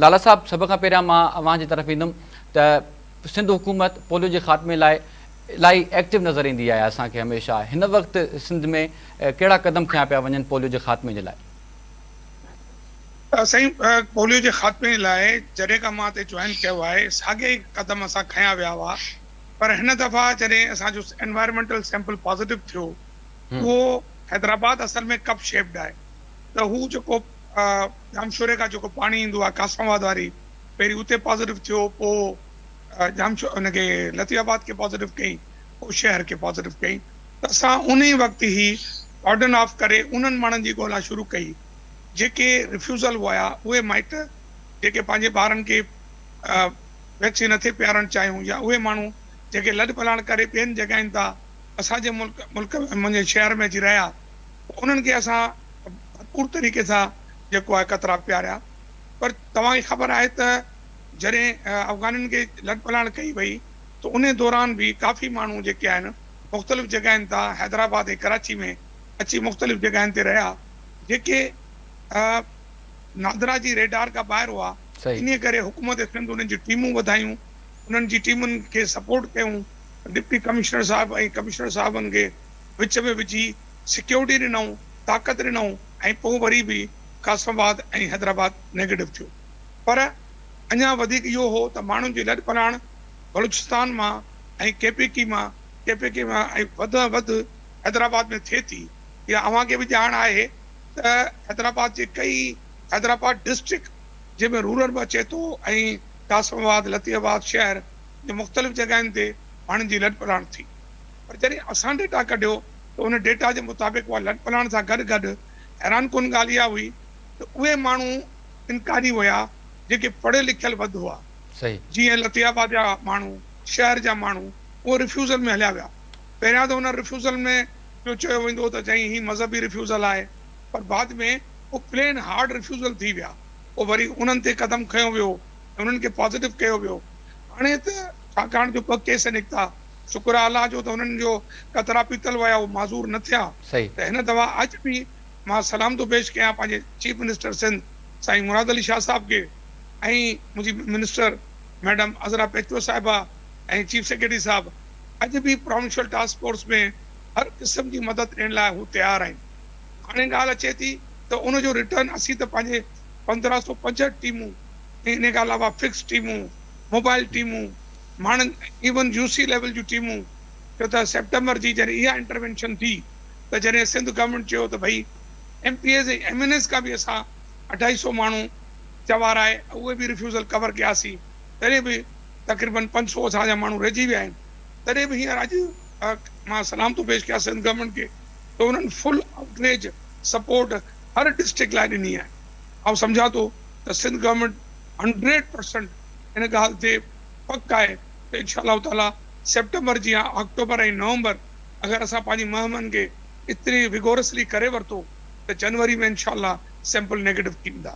लाला साहब, सब खां पहिरियां मां अवां जी तरफ़ ईंदुमि त सिंध हुकूमत पोलियो जे ख़ात्मे लाइ इलाही एक्टिव नज़र ईंदी आहे असांखे हमेशह। हिन वक़्तु सिंध में कहिड़ा क़दम खयां पिया वञनि पोलियो जे ख़ात्मे जे लाइ? साईं, पोलियो जे ख़ात्मे लाइ जॾहिं खां मां हिते जॉइन कयो आहे, साॻिया ई क़दम असां खयां विया हुआ। पर हिन दफ़ा जॾहिं असांजो एनवायरमेंटल सैंपल पॉज़िटिव थियो, उहो हैदराबाद असल में कप शेप्ड आहे। त हू जेको जामशोरे खां जेको पाणी ईंदो आहे कासमाबाद वारी, पहिरीं उते पॉज़िटिव थियो, पोइ हुनखे लतीफ़ाबाद खे पॉज़िटिव कई, पोइ शहर खे पॉज़िटिव कई। त असां उन ई वक़्तु ई ऑर्डन ऑफ करे उन्हनि माण्हुनि जी ॻोल्हा शुरू कई जेके रिफ्यूज़ल हुआ। उहे माइट जेके पंहिंजे ॿारनि खे वैक्सीन नथे पियारणु चाहियूं, या उहे माण्हू जेके लॾ पलाण करे ॿियनि जॻहियुनि तां असांजे मुल्क मुंहिंजे शहर में अची रहिया, उन्हनि खे असां भरपूर तरीक़े सां जेको आहे कतरा पियारिया। पर तव्हांखे ख़बर आहे त जॾहिं अफ़गाननि खे लॾ पलाण कई वई, त उन दौरान बि काफ़ी माण्हू जेके आहिनि मुख़्तलिफ़ जॻहियुनि तां हैदराबाद ऐं कराची में अची मुख़्तलिफ़ जॻहियुनि ते रहिया, जेके नादरा जी रेडार खां ॿाहिरि हुआ। इन करे हुकूमत सिंध उन्हनि जी टीमूं वधायूं, उन्हनि जी टीमुनि खे सपोर्ट कयूं, डिप्टी कमिश्नर साहब ऐं कमिश्नर साहबनि खे विच में विझी सिक्योरिटी ॾिनऊं, ताक़त ॾिनऊं, ऐं पोइ वरी बि कासमाबाद ऐं हैदराबाद नेगेटिव थियो। पर अञा वधीक इहो हो त माण्हुनि जी लॾ पलाण बलूचिस्तान मां ऐं केपीके मां ऐं वधि में वधि हैदराबाद में थिए थी। या अव्हांखे बि ॼाण आहे त हैदराबाद जे हैदराबाद डिस्ट्रिक्ट जंहिंमें रूरल बि अचे थो, ऐं कासमाबाद लतीफ़ाबाद शहर जे मुख़्तलिफ़ जॻहियुनि ते माण्हुनि जी लॾ पलाण थी। पर जॾहिं असां डेटा कढियो त उन डेटा जे मुताबिक़ उहा लॾ पलाण सां गॾु गॾु हैरान कुन ॻाल्हि इहा हुई त उहे माण्हू इनकारी हुया जेके पढ़ियल लिखियल वधि हुआ। जीअं लतीफ़ाबाद जा माण्हू, शहर जा माण्हू, उहे रिफ्यूज़ल में हलिया विया। पहिरियां त हुन रिफ्यूज़ल में जो चयो वेंदो त चई ही मज़हबी रिफ्यूज़ल आहे, पर बाद में उहो प्लेन हार्ड रिफ्यूज़ल थी विया। पोइ वरी उन्हनि ते क़दम खयो वियो, उन्हनि खे पॉज़िटिव कयो वियो। हाणे त छाकाणि जो 2 केस निकिता, शुक्र आहे अलाह जो त हुननि जो कतरा पीतल विया, उहो माज़ूर न थिया। त हिन दफ़ा अॼु बि मां सलाम थो पेश कयां पंहिंजे चीफ मिनिस्टर सिंध साईं मुराद अली शाह साहब खे, ऐं मुंहिंजी मिनिस्टर मैडम अज़रा पेचवा साहिबा ऐं चीफ सेक्रेटरी साहब अॼु बि प्रोविंशियल टास्क फोर्स में हर क़िस्म जी मदद ॾियण लाइ हू तयारु आहिनि। हाणे ॻाल्हि अचे थी त उनजो रिटर्न असीं त पंहिंजे 1565 टीमूं, इन खां अलावा फिक्स टीमूं, मोबाइल टीमूं, माण्हुनि इवन यूसी लेवल जूं टीमूं, छो त सेप्टेंबर जी जॾहिं इहा इंटरवेंशन थी त जॾहिं सिंध गवर्नमेंट चयो त भई MPS ऐं MNS खां बि असां 250 माण्हू चवाराए उहे बि रिफ्यूज़ल कवर कयासीं, तॾहिं बि तक़रीबन 500 असांजा माण्हू रहिजी विया आहिनि। तॾहिं बि हींअर अॼु मां सलाम थो पेश कयां सिंध गवर्नमेंट खे त उन्हनि फुल आउटरीच सपोर्ट हर डिस्ट्रिक्ट लाइ ॾिनी आहे। ऐं सम्झां थो त सिंध गवर्नमेंट 100% हिन ॻाल्हि ते पक आहे त इंशाअल्लाह ताला सेप्टेंबर जी या अक्टूबर ऐं नवंबर अगरि असां पंहिंजी मुहिमनि खे एतिरी विगोरसली करे वरितो त जनवरी में इंशाअल्लाह सैंपल नेगेटिव थी वेंदा।